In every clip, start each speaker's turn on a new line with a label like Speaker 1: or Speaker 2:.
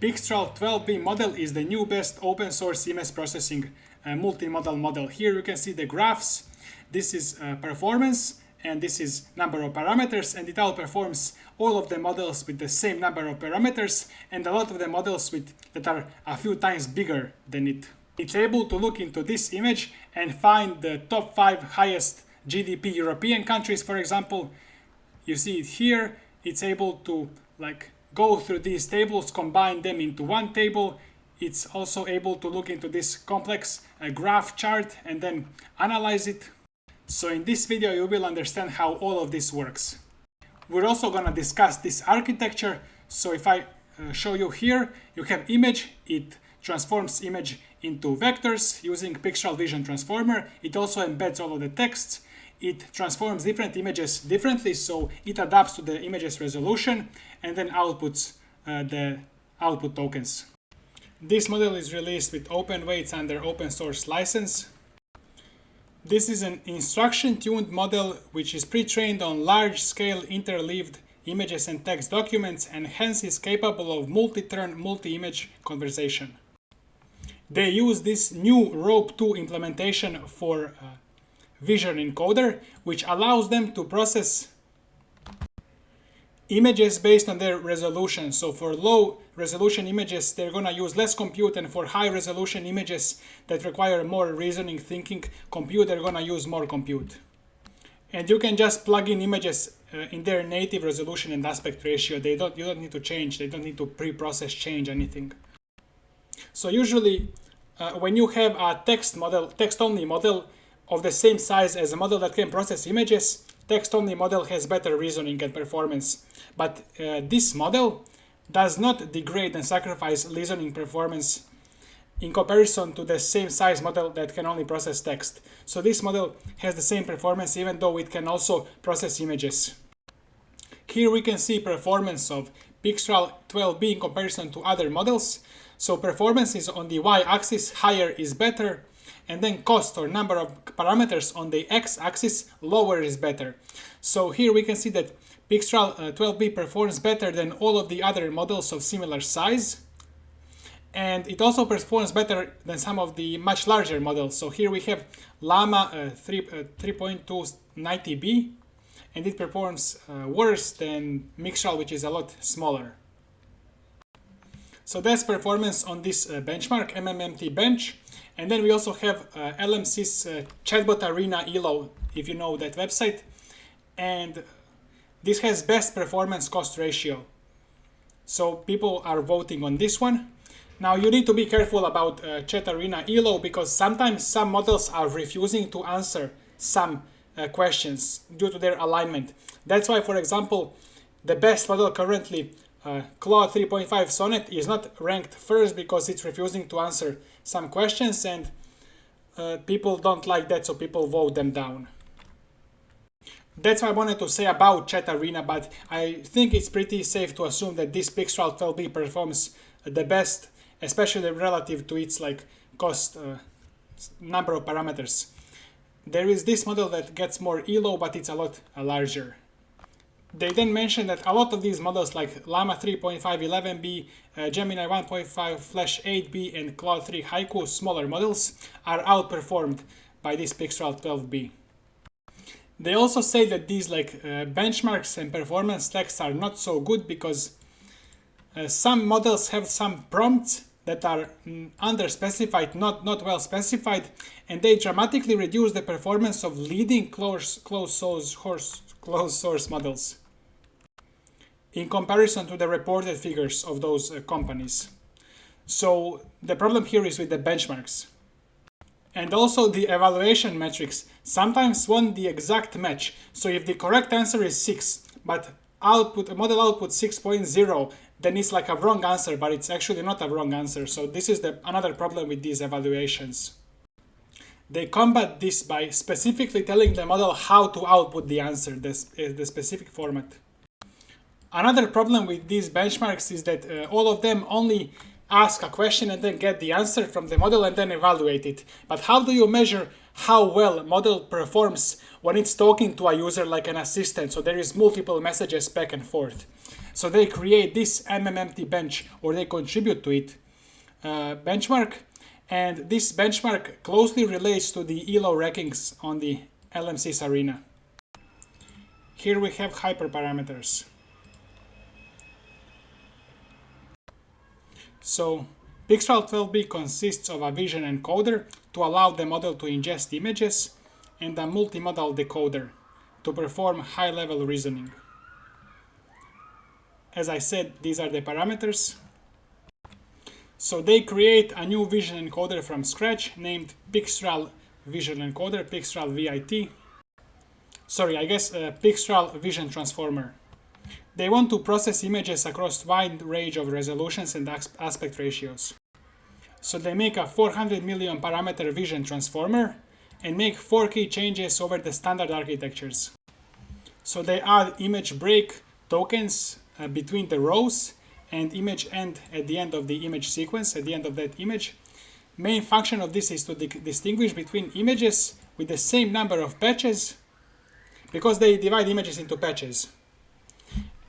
Speaker 1: Pixtral 12B model is the new best open source image processing multimodal model. Here you can see the graphs. This is performance and this is number of parameters, and it outperforms all of the models with the same number of parameters and a lot of the models that are a few times bigger than it. It's able to look into this image and find the top 5 highest GDP European countries, for example. You see it here. It's able to go through these tables, combine them into one table. It's also able to look into this complex graph chart and then analyze it. So in this video you will understand how all of this works. We're also going to discuss this architecture. So if I show you here, you have image. It transforms image into vectors using Pixtral Vision Transformer. It also embeds all of the texts. It transforms different images differently, so it adapts to the image's resolution and then outputs the output tokens. This model is released with open weights under open source license. This is an instruction-tuned model which is pre-trained on large-scale interleaved images and text documents and hence is capable of multi-turn, multi-image conversation. They use this new Rope 2 implementation for Vision encoder, which allows them to process images based on their resolution. So for low resolution images, they're going to use less compute, and for high resolution images that require more reasoning, thinking compute, they're going to use more compute. And you can just plug in images in their native resolution and aspect ratio. You don't need to change. They don't need to pre-process, change anything. So usually when you have a text-only model of the same size as a model that can process images, text-only model has better reasoning and performance. But this model does not degrade and sacrifice reasoning performance in comparison to the same size model that can only process text. So this model has the same performance even though it can also process images. Here we can see performance of Pixtral 12B in comparison to other models. So performance is on the y-axis, higher is better. And then cost or number of parameters on the x-axis, lower is better. So here we can see that Pixtral 12B performs better than all of the other models of similar size. And it also performs better than some of the much larger models. So here we have Llama 3.290B, and it performs worse than Mixtral, which is a lot smaller. So that's performance on this benchmark, MMMT bench. And then we also have LMC's Chatbot Arena ELO, if you know that website. And this has best performance cost ratio. So people are voting on this one. Now you need to be careful about Chat Arena ELO because sometimes some models are refusing to answer some questions due to their alignment. That's why, for example, the best model currently, Claude 3.5 Sonnet, is not ranked first because it's refusing to answer some questions, and people don't like that, so people vote them down. That's what I wanted to say about Chat Arena, but I think it's pretty safe to assume that this Pixtral 12B performs the best, especially relative to its cost number of parameters. There is this model that gets more ELO, but it's a lot larger. They then mentioned that a lot of these models like Llama 3.5 11B, Gemini 1.5 Flash 8B, and Claude 3 Haiku, smaller models, are outperformed by this Pixtral 12B. They also say that these benchmarks and performance stacks are not so good because some models have some prompts that are underspecified, not well specified, and they dramatically reduce the performance of leading closed source models in comparison to the reported figures of those companies. So the problem here is with the benchmarks. And also the evaluation metrics sometimes want the exact match. So if the correct answer is 6, but model output 6.0, then it's like a wrong answer, but it's actually not a wrong answer. So this is another problem with these evaluations. They combat this by specifically telling the model how to output the answer, the specific format. Another problem with these benchmarks is that all of them only ask a question and then get the answer from the model and then evaluate it. But how do you measure how well a model performs when it's talking to a user like an assistant? So there is multiple messages back and forth. So they create this MMMT bench, or they contribute to it, benchmark, and this benchmark closely relates to the ELO rankings on the LM6 arena. Here we have hyperparameters. So Pixtral 12b consists of a vision encoder to allow the model to ingest images and a multimodal decoder to perform high-level reasoning. As I said, these are the parameters. So they create a new vision encoder from scratch named Pixtral Vision Encoder, Pixtral VIT. Pixtral Vision Transformer. They want to process images across wide range of resolutions and aspect ratios. So they make a 400 million parameter vision transformer and make 4 key changes over the standard architectures. So they add image break tokens between the rows and image end at the end of the image sequence, at the end of that image. Main function of this is to distinguish between images with the same number of patches, because they divide images into patches,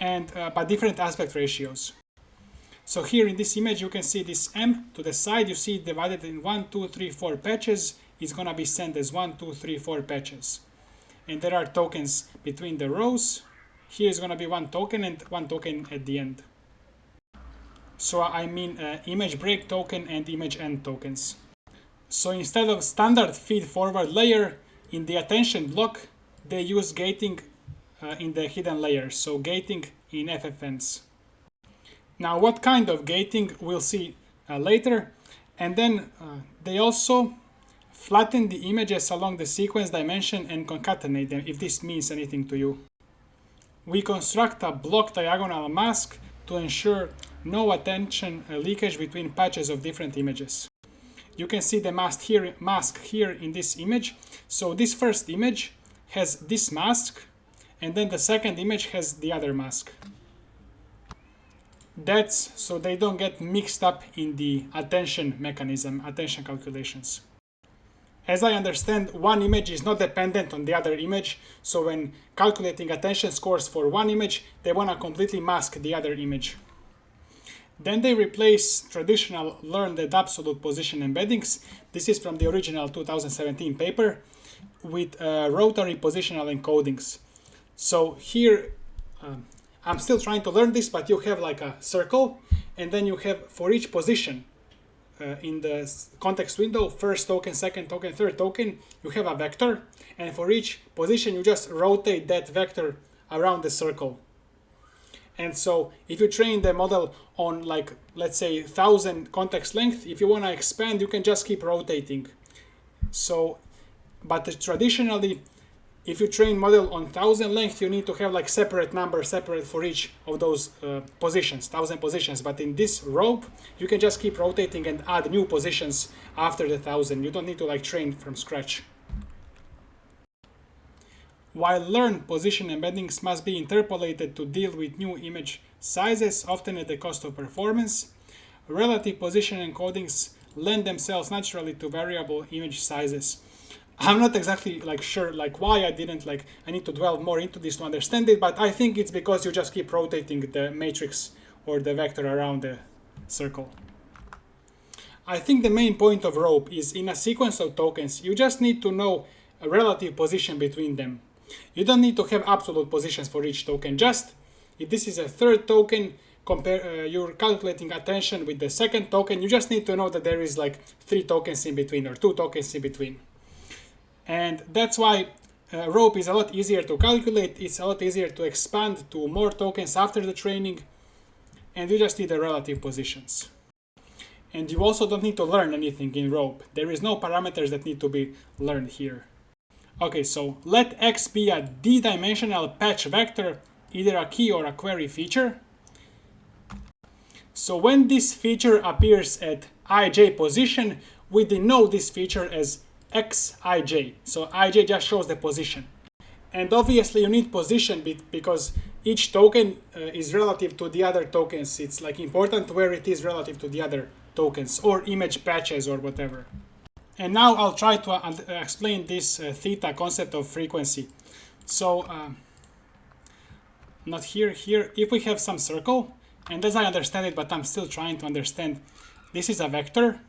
Speaker 1: and by different aspect ratios. So here in this image you can see this M to the side, you see it divided in 1, 2, 3, 4 patches. It's gonna be sent as 1, 2, 3, 4 patches. And there are tokens between the rows. Here is gonna be 1 token and 1 token at the end. So I mean image break token and image end tokens. So instead of standard feed forward layer, in the attention block, they use gating in the hidden layers, so gating in FFNs. Now what kind of gating we'll see later, and then they also flatten the images along the sequence dimension and concatenate them, if this means anything to you. We construct a block diagonal mask to ensure no attention leakage between patches of different images. You can see the mask here in this image. So this first image has this mask, and then the second image has the other mask. That's so they don't get mixed up in the attention mechanism, attention calculations. As I understand, one image is not dependent on the other image, so when calculating attention scores for one image, they want to completely mask the other image. Then they replace traditional learned at absolute position embeddings, this is from the original 2017 paper, with rotary positional encodings. So here, I'm still trying to learn this, but you have like a circle, and then you have for each position in the context window, first token, second token, third token, you have a vector, and for each position you just rotate that vector around the circle. And so if you train the model on, like, let's say 1000 context length, if you want to expand, you can just keep rotating. So, but traditionally, if you train model on 1000 length, you need to have like separate numbers, separate for each of those positions, 1000 positions. But in this rope, you can just keep rotating and add new positions after the 1000. You don't need to like train from scratch. While learned position embeddings must be interpolated to deal with new image sizes, often at the cost of performance, relative position encodings lend themselves naturally to variable image sizes. I'm not exactly like sure like why I need to delve more into this to understand it, but I think it's because you just keep rotating the matrix or the vector around the circle. I think the main point of rope is in a sequence of tokens, you just need to know a relative position between them. You don't need to have absolute positions for each token. Just if this is a third token, you're calculating attention with the second token, you just need to know that there is like 3 tokens in between or 2 tokens in between. And that's why rope is a lot easier to calculate. It's a lot easier to expand to more tokens after the training, and you just need the relative positions. And you also don't need to learn anything in rope. There is no parameters that need to be learned here. Okay, so let X be a d-dimensional patch vector, either a key or a query feature. So when this feature appears at ij position, we denote this feature as xij. So ij just shows the position. And obviously you need position because each token is relative to the other tokens. It's like important where it is relative to the other tokens or image patches or whatever. And now I'll try to explain this theta concept of frequency. So not here, here, if we have some circle, and as I understand it, but I'm still trying to understand, this is a vector.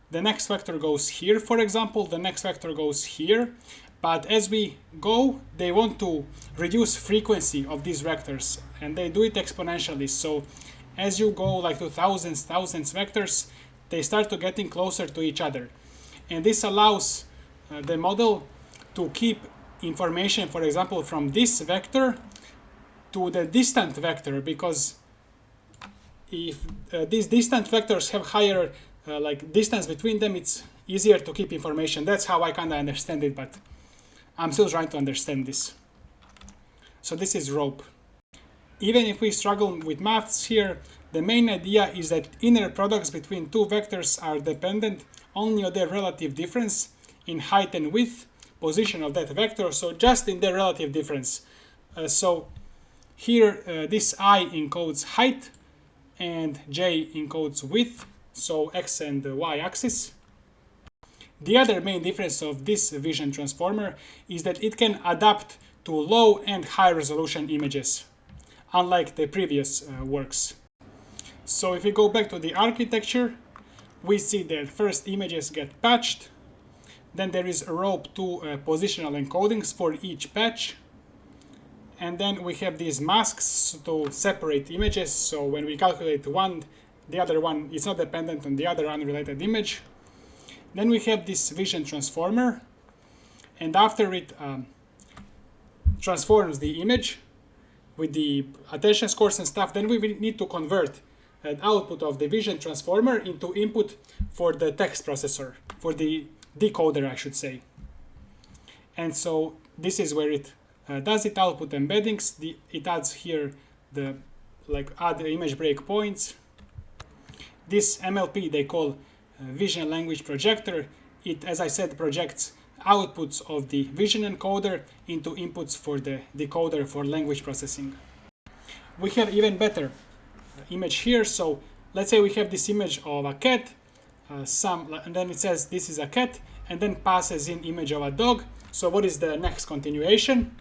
Speaker 1: The next vector goes here, for example, the next vector goes here. But as we go, they want to reduce frequency of these vectors, and they do it exponentially. So as you go like to thousands vectors, they start to getting closer to each other. And this allows the model to keep information, for example, from this vector to the distant vector, because if these distant vectors have higher like distance between them, it's easier to keep information. That's how I kind of understand it, but I'm still trying to understand this. So this is rope. Even if we struggle with maths here, the main idea is that inner products between two vectors are dependent only on their relative difference in height and width, position of that vector, so just in their relative difference. So here this I encodes height and J encodes width, so X and Y axis. The other main difference of this vision transformer is that it can adapt to low and high resolution images, unlike the previous works. So if we go back to the architecture, we see that first images get patched, then there is a rope to positional encodings for each patch, and then we have these masks to separate images, so when we calculate one, the other one is not dependent on the other unrelated image. Then we have this vision transformer, and after it transforms the image with the attention scores and stuff, then we will need to convert an output of the vision transformer into input for the text processor, for the decoder, I should say. And so this is where it does it, output embeddings. It adds here the add the image breakpoints. This MLP they call vision language projector. It, as I said, projects outputs of the vision encoder into inputs for the decoder for language processing. We have even better image here. So let's say we have this image of a cat, and then it says this is a cat, and then passes in image of a dog. So what is the next continuation?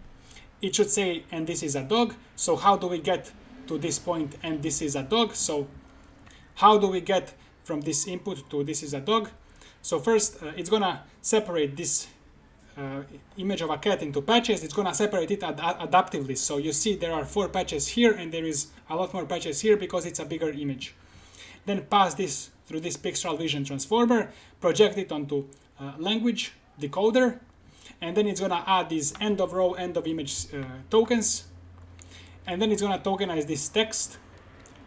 Speaker 1: It should say, and this is a dog. So how do we get to this point, and this is a dog? So how do we get from this input to this is a dog? So first, it's gonna separate this image of a cat into patches. It's gonna separate it adaptively. So you see there are 4 patches here, and there is a lot more patches here because it's a bigger image. Then pass this through this Pixtral vision transformer, project it onto language decoder, and then it's gonna add these end of row, end of image tokens, and then it's gonna tokenize this text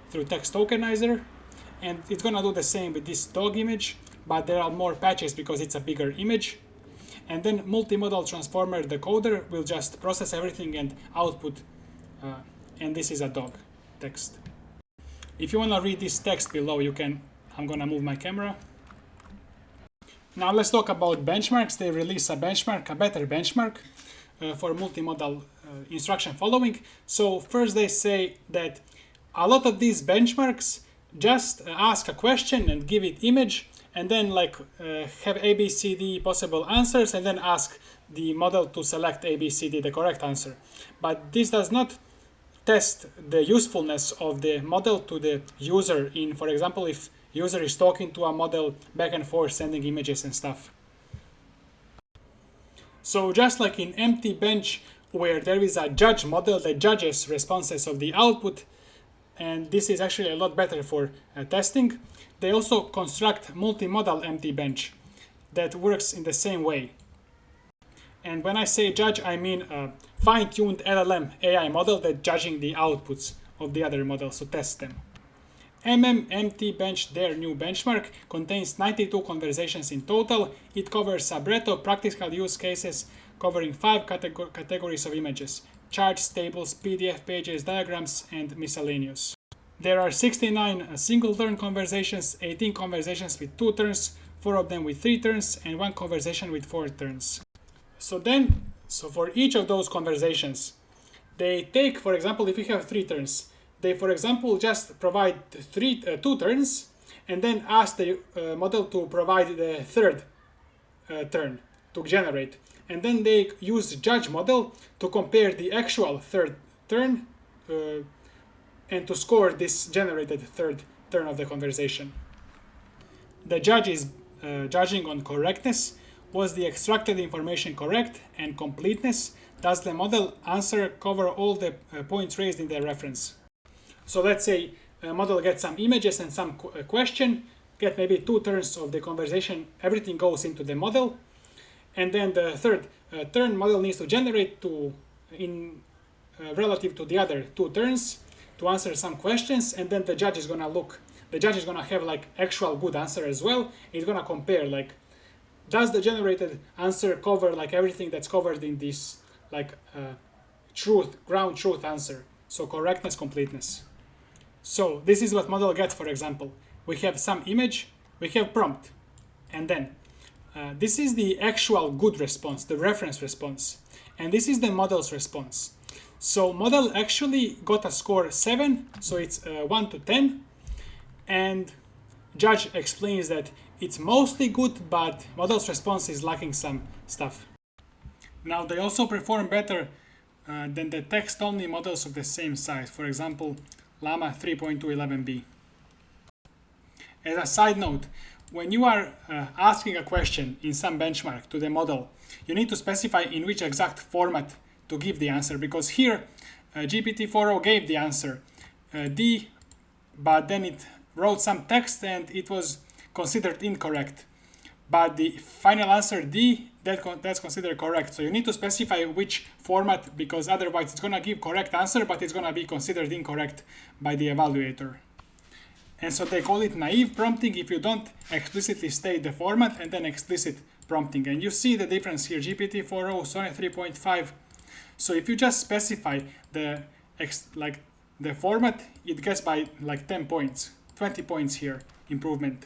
Speaker 1: through text tokenizer, and it's gonna do the same with this dog image, but there are more patches because it's a bigger image. And then multimodal transformer decoder will just process everything and output, and this is a dog text. If you wanna read this text below, you can. I'm gonna move my camera. Now let's talk about benchmarks. They release a benchmark, a better benchmark for multimodal instruction following. So first they say that a lot of these benchmarks just ask a question and give it image, and then have A, B, C, D possible answers, and then ask the model to select A, B, C, D, the correct answer. But this does not test the usefulness of the model to the user in, for example, if user is talking to a model back and forth, sending images and stuff. So just like in empty bench, where there is a judge model that judges responses of the output, and this is actually a lot better for testing, they also construct multimodal empty bench that works in the same way. And when I say judge, I mean a fine-tuned LLM AI model that's judging the outputs of the other models to test them. Empty bench, their new benchmark, contains 92 conversations in total. It covers a breadth of practical use cases covering 5 categories of images: charts, tables, PDF pages, diagrams, and miscellaneous. There are 69 single-turn conversations, 18 conversations with 2 turns, 4 of them with 3 turns, and 1 conversation with 4 turns. So for each of those conversations, they take, for example, if you have 3 turns, they, for example, just provide 2 turns, and then ask the model to provide the 3rd turn to generate. And then they use judge model to compare the actual 3rd turn to score this generated third turn of the conversation. The judge is judging on correctness. Was the extracted information correct? And completeness. Does the model answer cover all the points raised in the reference? So let's say a model gets some images and some question, get maybe 2 turns of the conversation, everything goes into the model, and then the third turn model needs to generate relative to the other 2 turns to answer some questions, and then the judge is gonna have like actual good answer as well. It's gonna compare like, does the generated answer cover like everything that's covered in this like ground truth answer? So correctness, completeness. So this is what model gets, for example. We have some image, we have prompt, and then this is the actual good response, the reference response, and this is the model's response. So model actually got a score 7, so it's 1 to 10, and judge explains that it's mostly good, but model's response is lacking some stuff. Now they also perform better than the text-only models of the same size, for example, Llama 3.211b. As a side note, when you are asking a question in some benchmark to the model, you need to specify in which exact format to give the answer, because here GPT-4o gave the answer D, but then it wrote some text and it was considered incorrect. But the final answer D, that's considered correct. So you need to specify which format, because otherwise it's going to give correct answer, but it's going to be considered incorrect by the evaluator. And so they call it naive prompting if you don't explicitly state the format, and then explicit prompting. And you see the difference here, GPT-4o, Sonnet 3.5. So if you just specify the format, it gets by like 10 points, 20 points here, improvement.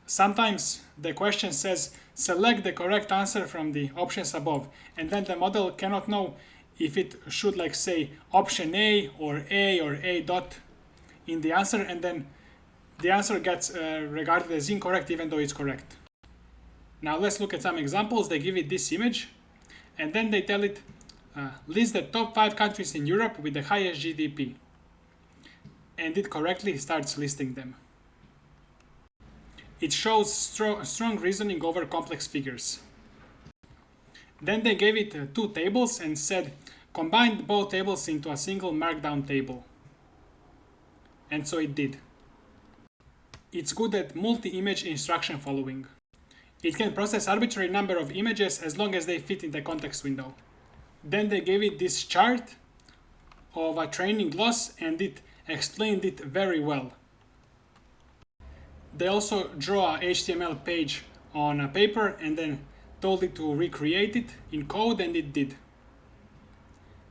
Speaker 1: Sometimes the question says, select the correct answer from the options above, and then the model cannot know if it should like say option A or A dot in the answer, and then the answer gets regarded as incorrect even though it's correct. Now let's look at some examples. They give it this image, and then they tell it, list the top 5 countries in Europe with the highest GDP. And it correctly starts listing them. It shows strong reasoning over complex figures. Then they gave it 2 tables and said, combine both tables into a single markdown table. And so it did. It's good at multi-image instruction following. It can process arbitrary number of images as long as they fit in the context window. Then they gave it this chart of a training loss, and it explained it very well. They also draw a HTML page on a paper and then told it to recreate it in code, and it did.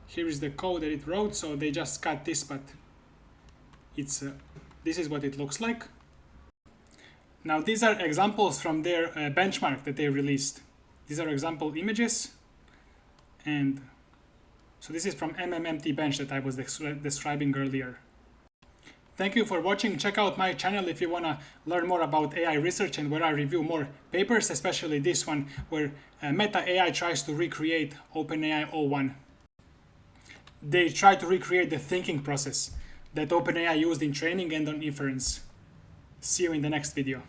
Speaker 1: Here is the code that it wrote, so they just cut this, but this is what it looks like. Now these are examples from their benchmark that they released. These are example images, and so this is from MMMT bench that I was describing earlier. Thank you for watching. Check out my channel if you want to learn more about AI research and where I review more papers, especially this one where Meta AI tries to recreate OpenAI O1. They try to recreate the thinking process that OpenAI used in training and on inference. See you in the next video.